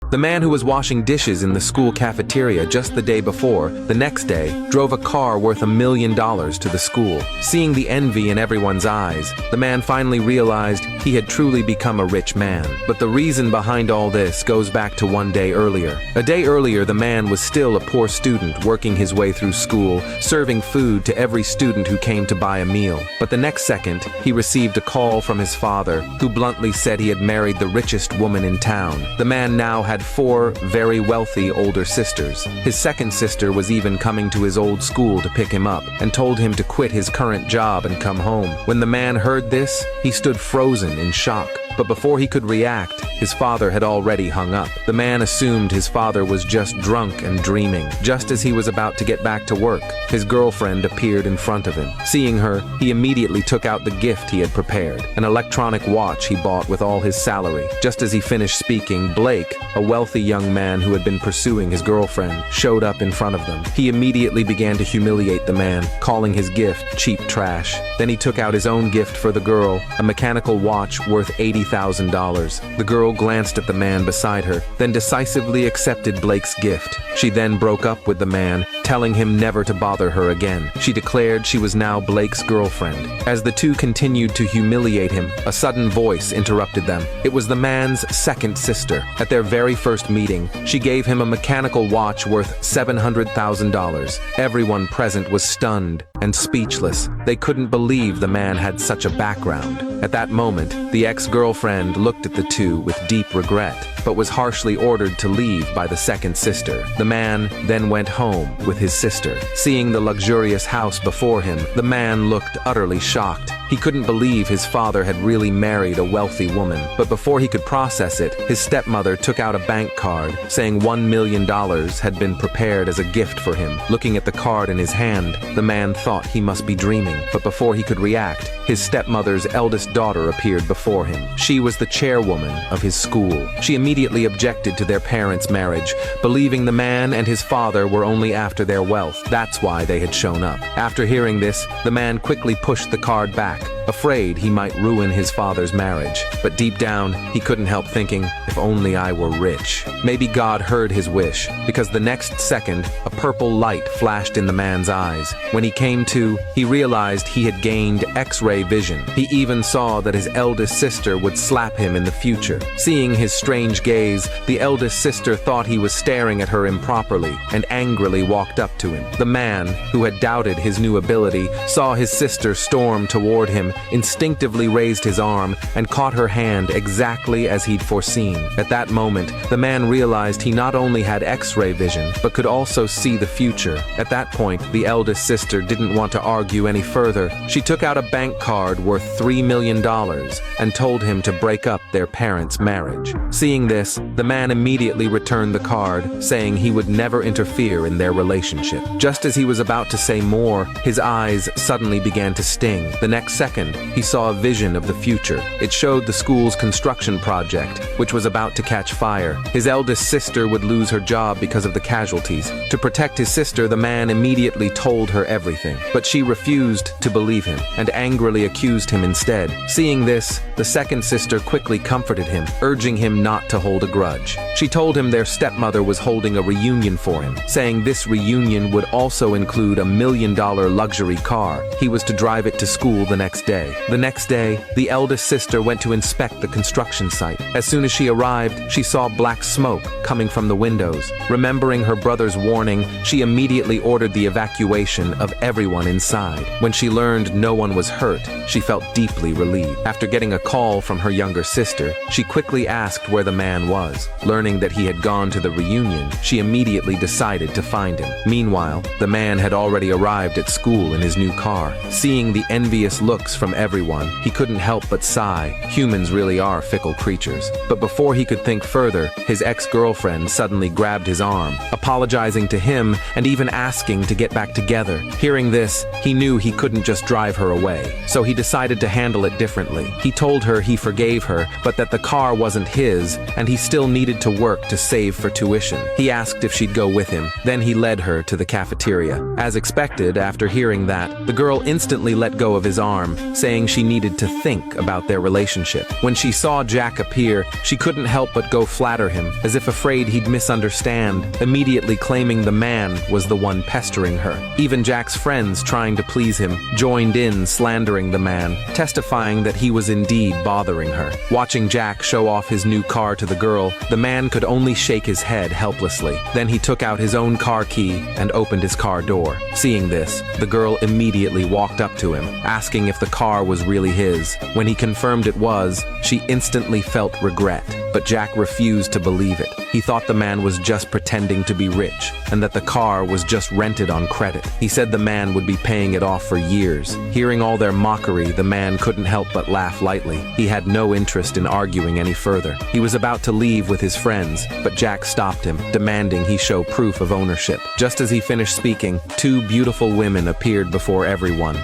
The man who was washing dishes in the school cafeteria just the day before, the next day, drove a car worth $1 million to the school. Seeing the envy in everyone's eyes, the man finally realized he had truly become a rich man. But the reason behind all this goes back to one day earlier. A day earlier, the man was still a poor student working his way through school, serving food to every student who came to buy a meal. But the next second, he received a call from his father, who bluntly said he had married the richest woman in town. The man now had 4 very wealthy older sisters. His second sister was even coming to his old school to pick him up and told him to quit his current job and come home. When the man heard this, he stood frozen in shock. But before he could react, his father had already hung up. The man assumed his father was just drunk and dreaming. Just as he was about to get back to work, his girlfriend appeared in front of him. Seeing her, he immediately took out the gift he had prepared, an electronic watch he bought with all his salary. Just as he finished speaking, Blake, a wealthy young man who had been pursuing his girlfriend, showed up in front of them. He immediately began to humiliate the man, calling his gift cheap trash. Then he took out his own gift for the girl, a mechanical watch worth $80,000. The girl glanced at the man beside her, then decisively accepted Blake's gift. She then broke up with the man, telling him never to bother her again. She declared she was now Blake's girlfriend. As the two continued to humiliate him, a sudden voice interrupted them. It was the man's second sister. At their very first meeting, she gave him a mechanical watch worth $700,000. Everyone present was stunned and speechless. They couldn't believe the man had such a background. At that moment, the ex-girlfriend looked at the two with deep regret, but was harshly ordered to leave by the second sister. The man then went home with his sister. Seeing the luxurious house before him, the man looked utterly shocked. He couldn't believe his father had really married a wealthy woman. But before he could process it, his stepmother took out a bank card, saying $1 million had been prepared as a gift for him. Looking at the card in his hand, the man thought he must be dreaming. But before he could react, his stepmother's eldest daughter appeared before him. She was the chairwoman of his school. She immediately objected to their parents' marriage, believing the man and his father were only after their wealth. That's why they had shown up. After hearing this, the man quickly pushed the card back, afraid he might ruin his father's marriage. But deep down, he couldn't help thinking, if only I were rich. Maybe God heard his wish, because the next second, a purple light flashed in the man's eyes. When he came to, he realized he had gained X-ray vision. He even saw that his eldest sister would slap him in the future. Seeing his strange gaze, the eldest sister thought he was staring at her improperly and angrily walked up to him. The man, who had doubted his new ability, saw his sister storm toward him, instinctively raised his arm and caught her hand exactly as he'd foreseen. At that moment, the man realized he not only had X-ray vision, but could also see the future. At that point, the eldest sister didn't want to argue any further. She took out a bank card worth $3 million and told him to break up their parents' marriage. Seeing this, the man immediately returned the card, saying he would never interfere in their relationship. Just as he was about to say more, his eyes suddenly began to sting. The next second, he saw a vision of the future. It showed the school's construction project, which was about to catch fire. His eldest sister would lose her job because of the casualties. To protect his sister, the man immediately told her everything. But she refused to believe him and angrily accused him instead. Seeing this, the second sister quickly comforted him, urging him not to hold a grudge. She told him their stepmother was holding a reunion for him, saying this reunion would also include a $1 million luxury car. He was to drive it to school the next day. The next day, the eldest sister went to inspect the construction site. As soon as she arrived, she saw black smoke coming from the windows. Remembering her brother's warning, she immediately ordered the evacuation of everyone inside. When she learned no one was hurt, she felt deeply relieved. After getting a call from her younger sister, she quickly asked where the man was. Learning that he had gone to the reunion, she immediately decided to find him. Meanwhile, the man had already arrived at school in his new car. Seeing the envious looks from everyone, he couldn't help but sigh. Humans really are fickle creatures. But before he could think further, his ex-girlfriend suddenly grabbed his arm, apologizing to him and even asking to get back together. Hearing this, he knew he couldn't just drive her away, so he decided to handle it differently. He told her he forgave her, but that the car wasn't his, and he still needed to work to save for tuition. He asked if she'd go with him. Then he led her to the cafeteria. As expected, after hearing that, the girl instantly let go of his arm arm, saying she needed to think about their relationship. When she saw Jack appear, she couldn't help but go flatter him, as if afraid he'd misunderstand, immediately claiming the man was the one pestering her. Even Jack's friends, trying to please him, joined in slandering the man, testifying that he was indeed bothering her. Watching Jack show off his new car to the girl, the man could only shake his head helplessly. Then he took out his own car key and opened his car door. Seeing this, the girl immediately walked up to him, asking if the car was really his. When he confirmed it was, she instantly felt regret, but Jack refused to believe it. He thought the man was just pretending to be rich, and that the car was just rented on credit. He said the man would be paying it off for years. Hearing all their mockery, the man couldn't help but laugh lightly. He had no interest in arguing any further. He was about to leave with his friends, but Jack stopped him, demanding he show proof of ownership. Just as he finished speaking, two beautiful women appeared before everyone.